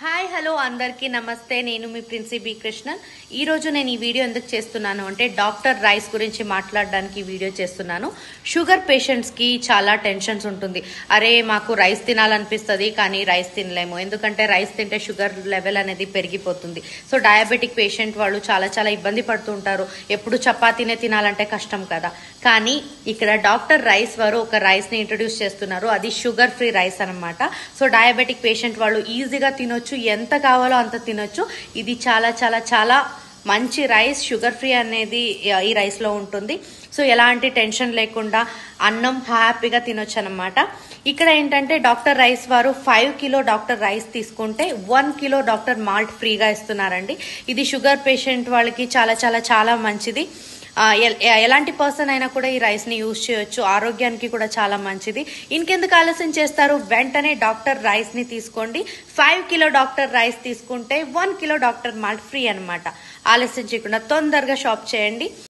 Hi hello అందరికీ నమస్తే. నేను మీ ప్రిన్సీ బి కృష్ణన్. ఈరోజు నేను ఈ వీడియో ఎందుకు చేస్తున్నాను అంటే డాక్టర్ రైస్ గురించి మాట్లాడడానికి ఈ వీడియో చేస్తున్నాను. షుగర్ పేషెంట్స్కి చాలా టెన్షన్స్ ఉంటుంది. అరే మాకు రైస్ తినాలనిపిస్తుంది కానీ రైస్ తినలేము, ఎందుకంటే రైస్ తింటే షుగర్ లెవెల్ అనేది పెరిగిపోతుంది. సో డయాబెటిక్ పేషెంట్ వాళ్ళు చాలా ఇబ్బంది పడుతూ ఉంటారు. ఎప్పుడు చపాతీనే తినాలంటే కష్టం కదా. కానీ ఇక్కడ డాక్టర్ రైస్ వారు ఒక రైస్ని ఇంట్రడ్యూస్ చేస్తున్నారు. అది షుగర్ ఫ్రీ రైస్ అనమాట. సో డయాబెటిక్ పేషెంట్ వాళ్ళు ఈజీగా తినొచ్చు, ఎంత కావాలో అంత తినొచ్చు. ఇది చాలా మంచి రైస్. షుగర్ ఫ్రీ అనేది ఈ రైస్ లో ఉంటుంది. సో ఎలాంటి టెన్షన్ లేకుండా అన్నం హ్యాపీగా తినొచ్చు అనమాట. ఇక్కడ ఏంటంటే డాక్టర్ రైస్ వారు 5 కిలో డాక్టర్ రైస్ తీసుకుంటే 1 కిలో డాక్టర్ మాల్ట్ ఫ్రీగా ఇస్తున్నారండి. ఇది షుగర్ పేషెంట్ వాళ్ళకి చాలా మంచిది. ఎలాంటి పర్సన్ అయినా కూడా ఈ రైస్ ని యూజ్ చేయొచ్చు. ఆరోగ్యానికి కూడా చాలా మంచిది. ఇంకెందుకు ఆలస్యం చేస్తారు, వెంటనే డాక్టర్ రైస్ ని తీసుకోండి. 5 కిలో డాక్టర్ రైస్ తీసుకుంటే 1 కిలో డాక్టర్ మాల్ట్ ఫ్రీ అనమాట. ఆలస్యం చేయకుండా తొందరగా షాప్ చేయండి.